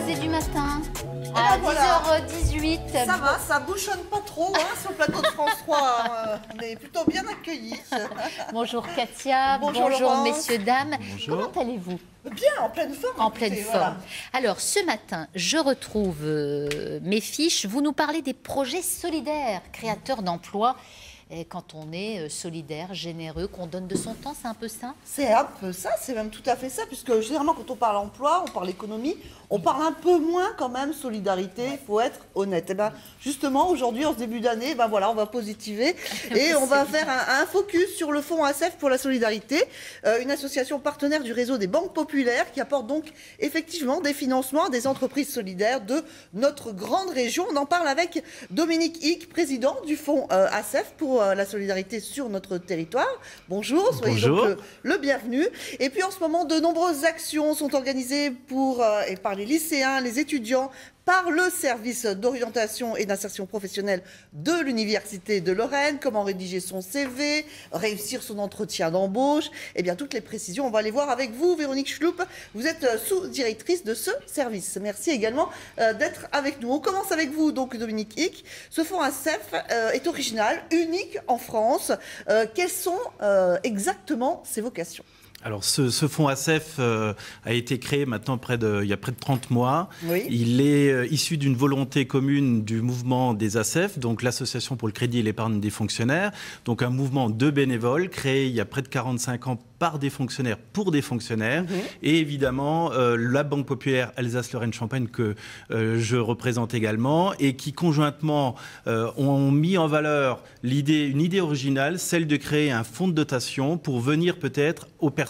exposé du matin ben à voilà. 10h18. Ça va, ça bouchonne pas trop sur le plateau de France 3. On est plutôt bien accueillis. Bonjour Katia, Bonjour Laurence. messieurs, dames. Bonjour. Comment allez-vous? Bien, en pleine forme. En pleine écoutez, forme. voilà. Alors, ce matin, je retrouve mes fiches. Vous nous parlez des projets solidaires, créateurs d'emplois. Et quand on est solidaire, généreux, qu'on donne de son temps, c'est un peu ça? C'est un peu ça, c'est même tout à fait ça, puisque généralement quand on parle emploi, on parle économie, on parle un peu moins quand même solidarité, il faut être honnête. Et ben justement, aujourd'hui, en ce début d'année, ben voilà, on va positiver et on va faire un focus sur le fonds ASF pour la solidarité, une association partenaire du réseau des banques populaires qui apporte donc effectivement des financements à des entreprises solidaires de notre grande région. On en parle avec Dominique Hick, président du fonds ASF pour la solidarité sur notre territoire. Bonjour, soyez Bonjour. donc le bienvenu. Et puis en ce moment, de nombreuses actions sont organisées pour et par les lycéens, les étudiants, par le service d'orientation et d'insertion professionnelle de l'Université de Lorraine, comment rédiger son CV, réussir son entretien d'embauche. Eh bien, toutes les précisions, on va les voir avec vous, Véronique Schloup. Vous êtes sous-directrice de ce service. Merci également d'être avec nous. On commence avec vous, donc, Dominique Hick. Ce fonds ASF est original, unique en France. Quelles sont exactement ses vocations ? Alors, ce fonds ASF a été créé maintenant il y a près de 30 mois. Oui. Il est issu d'une volonté commune du mouvement des ASF, donc l'Association pour le crédit et l'épargne des fonctionnaires, donc un mouvement de bénévoles créé il y a près de 45 ans par des fonctionnaires pour des fonctionnaires. Et évidemment, la Banque populaire Alsace-Lorraine-Champagne que je représente également et qui conjointement ont mis en valeur une idée originale, celle de créer un fonds de dotation pour venir peut-être aux personnes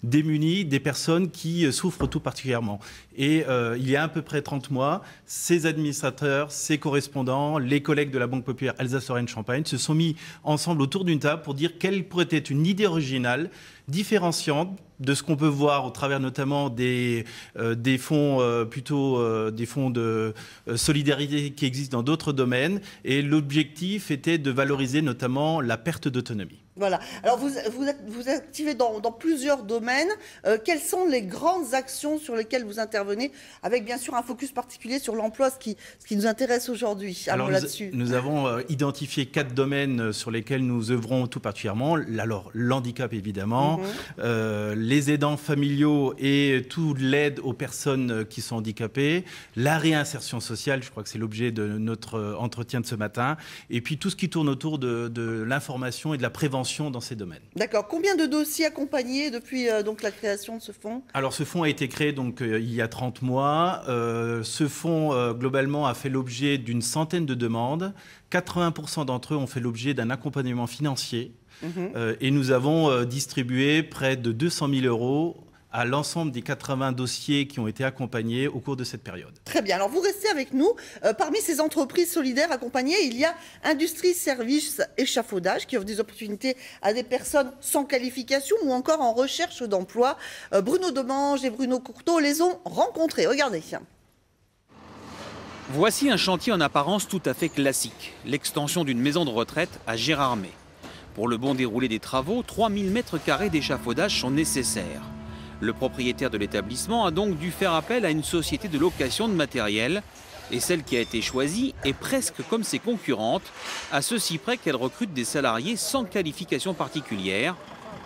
démunies, des personnes qui souffrent tout particulièrement. Et il y a à peu près 30 mois, ces administrateurs, ces correspondants, les collègues de la Banque populaire Alsace-Lorraine-Champagne se sont mis ensemble autour d'une table pour dire quelle pourrait être une idée originale, différenciante de ce qu'on peut voir au travers notamment des fonds des fonds de solidarité qui existent dans d'autres domaines. Et l'objectif était de valoriser notamment la perte d'autonomie. Voilà. Alors, vous activez dans plusieurs domaines. Quelles sont les grandes actions sur lesquelles vous intervenez, avec bien sûr un focus particulier sur l'emploi, ce qui nous intéresse aujourd'hui. Alors, là-dessus. Nous avons identifié 4 domaines sur lesquels nous œuvrons tout particulièrement. Alors, l'handicap, évidemment, les aidants familiaux et toute l'aide aux personnes qui sont handicapées, la réinsertion sociale, je crois que c'est l'objet de notre entretien de ce matin, et puis tout ce qui tourne autour de l'information et de la prévention dans ces domaines. D'accord. Combien de dossiers accompagnés depuis donc la création de ce fonds ? Alors ce fonds a été créé donc, il y a 30 mois. Ce fonds globalement a fait l'objet d'une centaine de demandes. 80% d'entre eux ont fait l'objet d'un accompagnement financier. Et nous avons distribué près de 200 000 euros à l'ensemble des 80 dossiers qui ont été accompagnés au cours de cette période. Très bien. Alors, vous restez avec nous. Parmi ces entreprises solidaires accompagnées, il y a Industrie, Services, Échafaudage qui offre des opportunités à des personnes sans qualification ou encore en recherche d'emploi. Bruno Demange et Bruno Courteau les ont rencontrés. Regardez. Voici un chantier en apparence tout à fait classique, l'extension d'une maison de retraite à Gérardmer. Pour le bon déroulé des travaux, 3000 m² d'échafaudage sont nécessaires. Le propriétaire de l'établissement a donc dû faire appel à une société de location de matériel. Et celle qui a été choisie est presque comme ses concurrentes, à ceci près qu'elle recrute des salariés sans qualification particulière.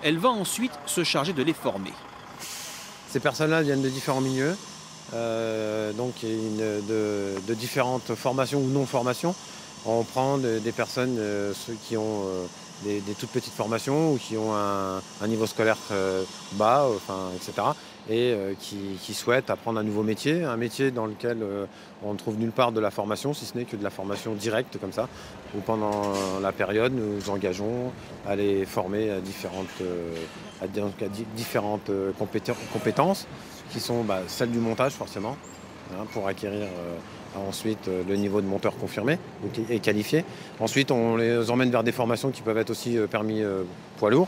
Elle va ensuite se charger de les former. Ces personnes-là viennent de différents milieux, donc de différentes formations ou non-formations. On prend des personnes ceux qui ont des toutes petites formations ou qui ont un niveau scolaire bas, etc. Et qui souhaitent apprendre un nouveau métier, un métier dans lequel on ne trouve nulle part de la formation, si ce n'est que de la formation directe comme ça, où pendant la période, nous engageons à les former à différentes compétences, qui sont celles du montage forcément, pour acquérir ensuite le niveau de monteur confirmé et qualifié. Ensuite, on les emmène vers des formations qui peuvent être aussi permis poids lourd.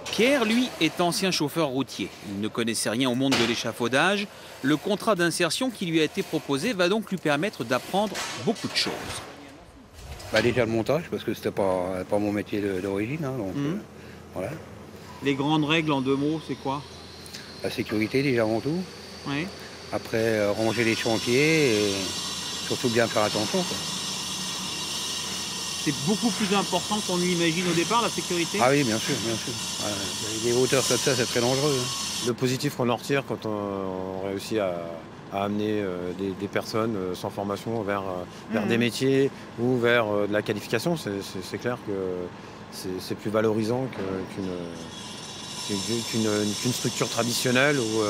Pierre, lui, est ancien chauffeur routier. Il ne connaissait rien au monde de l'échafaudage. Le contrat d'insertion qui lui a été proposé va donc lui permettre d'apprendre beaucoup de choses. Déjà le montage, parce que c'était pas mon métier d'origine. Voilà. Les grandes règles en 2 mots, c'est quoi? La sécurité déjà avant tout. Oui. Après, ranger les chantiers et surtout bien faire attention, quoi. C'est beaucoup plus important qu'on l'imagine au départ, la sécurité? Ah oui, bien sûr, bien sûr. Ouais, les hauteurs comme ça, c'est très dangereux, hein. Le positif qu'on en retire quand on réussit à amener des personnes sans formation vers des métiers ou vers de la qualification, c'est clair que c'est plus valorisant qu'une structure traditionnelle où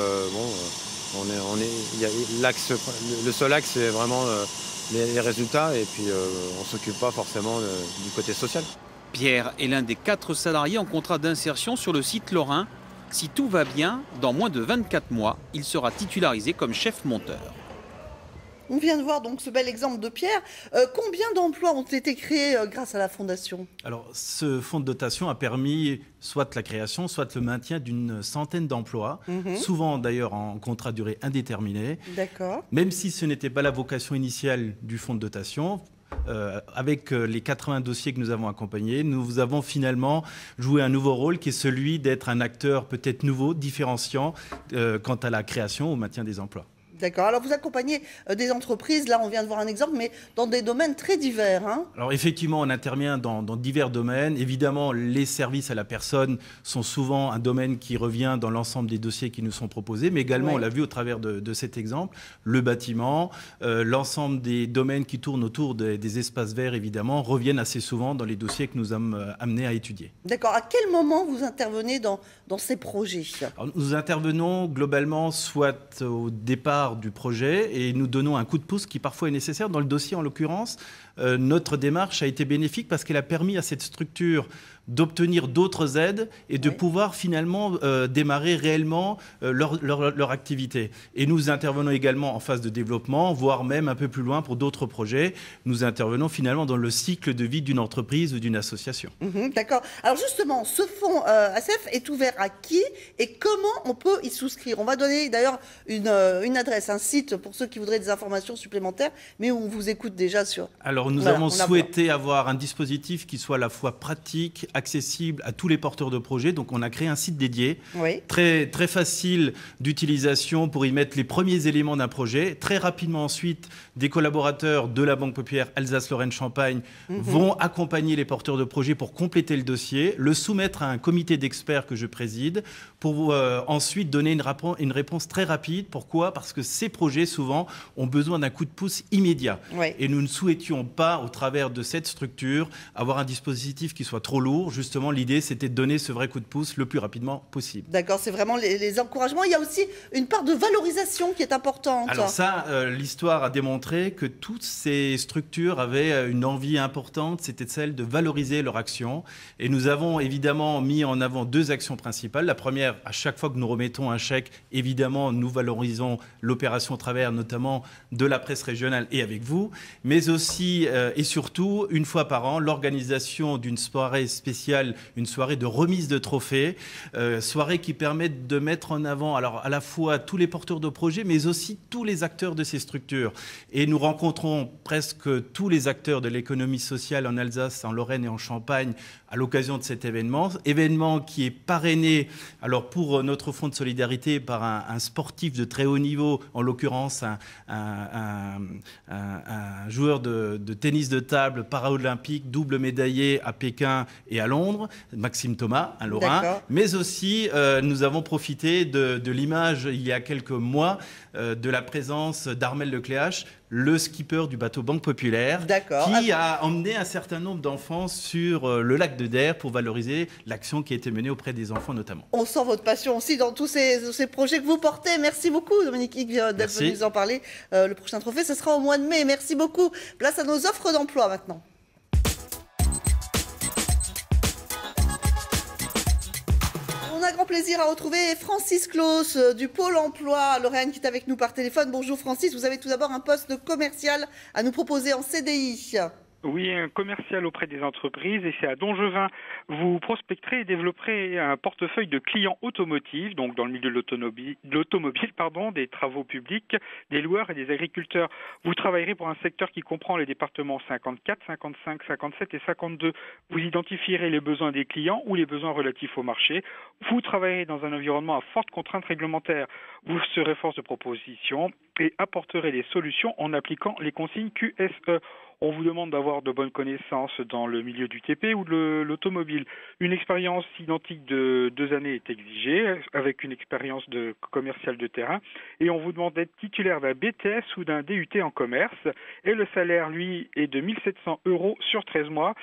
le seul axe, c'est vraiment les résultats et puis on ne s'occupe pas forcément du côté social. Pierre est l'un des 4 salariés en contrat d'insertion sur le site lorrain. Si tout va bien, dans moins de 24 mois, il sera titularisé comme chef monteur. On vient de voir donc ce bel exemple de Pierre. Combien d'emplois ont été créés grâce à la Fondation? Alors, ce fonds de dotation a permis soit la création, soit le maintien d'une centaine d'emplois, souvent d'ailleurs en contrat à durée indéterminée. D'accord. Même si ce n'était pas la vocation initiale du fonds de dotation. Avec les 80 dossiers que nous avons accompagnés, nous avons finalement joué un nouveau rôle qui est celui d'être un acteur peut-être nouveau, différenciant quant à la création ou au maintien des emplois. D'accord. Alors, vous accompagnez des entreprises, là, on vient de voir un exemple, mais dans des domaines très divers, hein. Alors, effectivement, on intervient dans divers domaines. Évidemment, les services à la personne sont souvent un domaine qui revient dans l'ensemble des dossiers qui nous sont proposés, mais également, Oui. on l'a vu au travers de cet exemple, le bâtiment, l'ensemble des domaines qui tournent autour des espaces verts, évidemment, reviennent assez souvent dans les dossiers que nous sommes amenés à étudier. D'accord. À quel moment vous intervenez dans ces projets? Alors, nous intervenons globalement soit au départ du projet et nous donnons un coup de pouce qui parfois est nécessaire. Dans le dossier, en l'occurrence, notre démarche a été bénéfique parce qu'elle a permis à cette structure d'obtenir d'autres aides et de pouvoir finalement démarrer réellement leur activité. Et nous intervenons également en phase de développement, voire même un peu plus loin pour d'autres projets. Nous intervenons finalement dans le cycle de vie d'une entreprise ou d'une association. D'accord. Alors justement, ce fonds ASF est ouvert à qui et comment on peut y souscrire? On va donner d'ailleurs une adresse, un site pour ceux qui voudraient des informations supplémentaires, mais on vous écoute déjà sur... Alors nous avons souhaité avoir un dispositif qui soit à la fois pratique, accessible à tous les porteurs de projets. Donc on a créé un site dédié, très, très facile d'utilisation pour y mettre les premiers éléments d'un projet. Très rapidement ensuite, des collaborateurs de la Banque Populaire Alsace-Lorraine-Champagne vont accompagner les porteurs de projets pour compléter le dossier, le soumettre à un comité d'experts que je préside pour ensuite donner une réponse très rapide. Pourquoi? Parce que ces projets, souvent, ont besoin d'un coup de pouce immédiat. Et nous ne souhaitions pas, au travers de cette structure, avoir un dispositif qui soit trop lourd. Justement, l'idée, c'était de donner ce vrai coup de pouce le plus rapidement possible. D'accord, c'est vraiment les encouragements. Il y a aussi une part de valorisation qui est importante. Alors ça, l'histoire a démontré que toutes ces structures avaient une envie importante, c'était celle de valoriser leur action. Et nous avons évidemment mis en avant 2 actions principales. La première, à chaque fois que nous remettons un chèque, évidemment, nous valorisons l'opération au travers notamment de la presse régionale et avec vous, mais aussi et surtout, une fois par an, l'organisation d'une soirée spéciale, une soirée de remise de trophées, soirée qui permet de mettre en avant alors à la fois tous les porteurs de projets, mais aussi tous les acteurs de ces structures. Et nous rencontrons presque tous les acteurs de l'économie sociale en Alsace, en Lorraine et en Champagne à l'occasion de cet événement qui est parrainé alors pour notre fonds de solidarité par un sportif de très haut niveau, en l'occurrence un joueur de tennis de table paralympique, double médaillé à Pékin et à Londres, Maxime Thomas, un Lorrain. Mais aussi, nous avons profité de l'image, il y a quelques mois, de la présence d'Armel Lecléache, le skipper du bateau Banque Populaire, qui a emmené un certain nombre d'enfants sur le lac de Der pour valoriser l'action qui a été menée auprès des enfants notamment. On sent votre passion aussi dans tous ces projets que vous portez. Merci beaucoup, Dominique Higues, d'être venu nous en parler. Le prochain trophée, ce sera au mois de mai. Merci beaucoup. Place à nos offres d'emploi maintenant. On a grand plaisir à retrouver Francis Claus du Pôle emploi Lorraine qui est avec nous par téléphone. Bonjour Francis, vous avez tout d'abord un poste commercial à nous proposer en CDI. Oui, un commercial auprès des entreprises et c'est à Dongevin. Vous prospecterez et développerez un portefeuille de clients automotifs, donc dans le milieu de l'automobile, des travaux publics, des loueurs et des agriculteurs. Vous travaillerez pour un secteur qui comprend les départements 54, 55, 57 et 52. Vous identifierez les besoins des clients ou les besoins relatifs au marché. Vous travaillerez dans un environnement à forte contrainte réglementaire. Vous serez force de proposition et apporterez des solutions en appliquant les consignes QSE. On vous demande d'avoir de bonnes connaissances dans le milieu du TP ou de l'automobile. Une expérience identique de 2 années est exigée, avec une expérience de commercial de terrain. Et on vous demande d'être titulaire d'un BTS ou d'un DUT en commerce. Et le salaire, lui, est de 1 700 € sur 13 mois,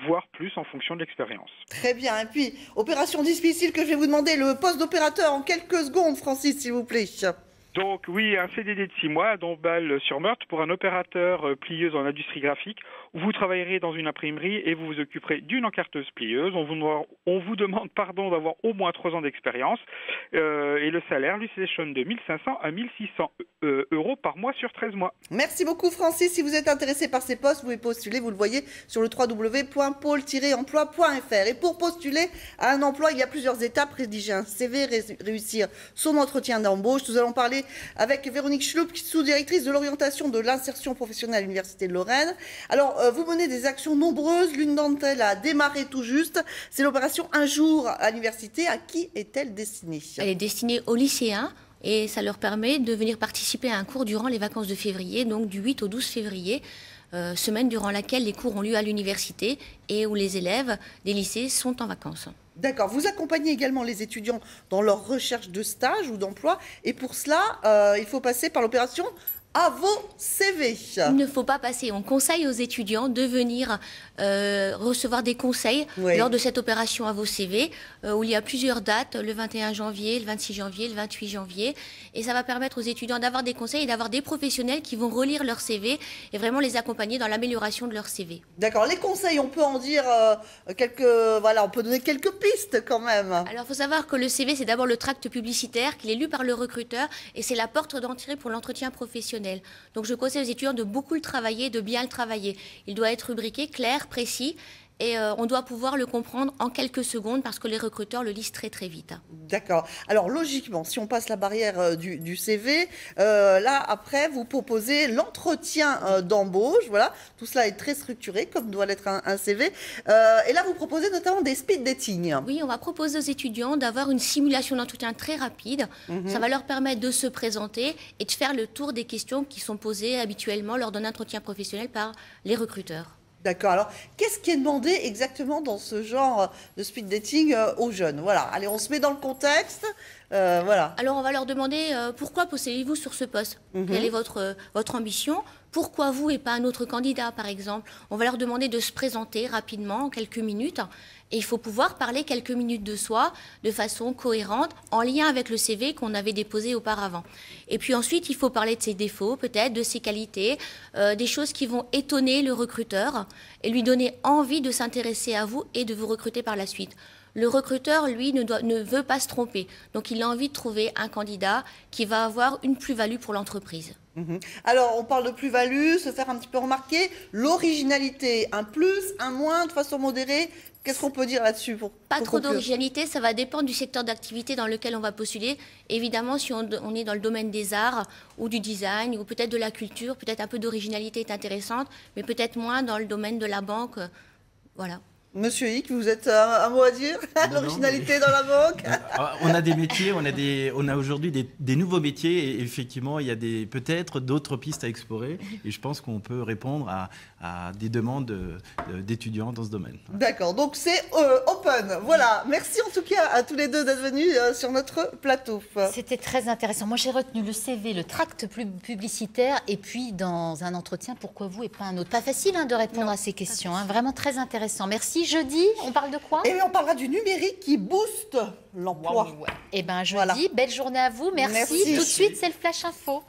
voire plus en fonction de l'expérience. Très bien. Et puis, opération difficile que je vais vous demander, le poste d'opérateur en quelques secondes, Francis, s'il vous plaît. Donc oui, un CDD de 6 mois à Dombasle-sur-Meurthe pour un opérateur plieuse en industrie graphique. Vous travaillerez dans une imprimerie et vous vous occuperez d'une encarteuse plieuse. On vous demande d'avoir au moins 3 ans d'expérience. Et le salaire, lui, s'échelonne de 1 500 à 1 600 € par mois sur 13 mois. Merci beaucoup, Francis. Si vous êtes intéressé par ces postes, vous pouvez postuler, vous le voyez, sur le www.pôle-emploi.fr. Et pour postuler à un emploi, il y a plusieurs étapes. Rédiger un CV, réussir son entretien d'embauche. Nous allons parler avec Véronique Schlup, sous-directrice de l'orientation de l'insertion professionnelle à l'Université de Lorraine. Alors, vous menez des actions nombreuses. L'une d'entre elles a démarré tout juste. C'est l'opération Un jour à l'université. À qui est-elle destinée? Elle est destinée aux lycéens. Et ça leur permet de venir participer à un cours durant les vacances de février, donc du 8 au 12 février, semaine durant laquelle les cours ont lieu à l'université et où les élèves des lycées sont en vacances. D'accord. Vous accompagnez également les étudiants dans leur recherche de stage ou d'emploi. Et pour cela, il faut passer par l'opération à vos CV. Il ne faut pas passer. On conseille aux étudiants de venir recevoir des conseils lors de cette opération à vos CV, où il y a plusieurs dates, le 21 janvier, le 26 janvier, le 28 janvier. Et ça va permettre aux étudiants d'avoir des conseils et d'avoir des professionnels qui vont relire leur CV et vraiment les accompagner dans l'amélioration de leur CV. D'accord. Les conseils, on peut en dire quelques... Voilà, on peut donner quelques pistes quand même. Alors, il faut savoir que le CV, c'est d'abord le tract publicitaire, qu'il est lu par le recruteur, et c'est la porte d'entrée pour l'entretien professionnel. Donc je conseille aux étudiants de beaucoup le travailler, de bien le travailler. Il doit être rubriqué, clair, précis, et on doit pouvoir le comprendre en quelques secondes parce que les recruteurs le lisent très très vite. D'accord. Alors logiquement, si on passe la barrière du CV, là après vous proposez l'entretien d'embauche. Voilà, tout cela est très structuré comme doit l'être un CV. Et là vous proposez notamment des speed dating. Oui, on va proposer aux étudiants d'avoir une simulation d'entretien très rapide. Ça va leur permettre de se présenter et de faire le tour des questions qui sont posées habituellement lors d'un entretien professionnel par les recruteurs. D'accord. Alors, qu'est-ce qui est demandé exactement dans ce genre de speed dating aux jeunes? Voilà. Allez, on se met dans le contexte. Voilà. Alors, on va leur demander pourquoi postulez-vous sur ce poste? Quelle est votre ambition? Pourquoi vous et pas un autre candidat, par exemple? On va leur demander de se présenter rapidement, en quelques minutes. Et il faut pouvoir parler quelques minutes de soi de façon cohérente, en lien avec le CV qu'on avait déposé auparavant. Et puis ensuite, il faut parler de ses défauts, peut-être, de ses qualités, des choses qui vont étonner le recruteur et lui donner envie de s'intéresser à vous et de vous recruter par la suite. Le recruteur, lui, ne veut pas se tromper. Donc, il a envie de trouver un candidat qui va avoir une plus-value pour l'entreprise. Alors, on parle de plus-value, se faire un petit peu remarquer, l'originalité, un plus, un moins, de façon modérée. Qu'est-ce qu'on peut dire là-dessus Pas trop d'originalité, ça va dépendre du secteur d'activité dans lequel on va postuler. Évidemment, si on est dans le domaine des arts ou du design ou peut-être de la culture, peut-être un peu d'originalité est intéressante, mais peut-être moins dans le domaine de la banque. Voilà. Monsieur Hick, vous êtes un mot à dire? L'originalité dans la banque? On a des métiers, on a aujourd'hui des nouveaux métiers et effectivement, il y a peut-être d'autres pistes à explorer et je pense qu'on peut répondre à des demandes d'étudiants dans ce domaine. D'accord, donc c'est open. Voilà, merci en tout cas à tous les deux d'être venus sur notre plateau. C'était très intéressant. Moi, j'ai retenu le CV, le tract publicitaire et puis dans un entretien, pourquoi vous et pas un autre? Pas facile de répondre à ces questions, vraiment très intéressant. Merci. Jeudi, on parle de quoi? Et on parlera du numérique qui booste l'emploi. Eh bien, jeudi, belle journée à vous. Merci. Tout de suite, c'est le Flash Info.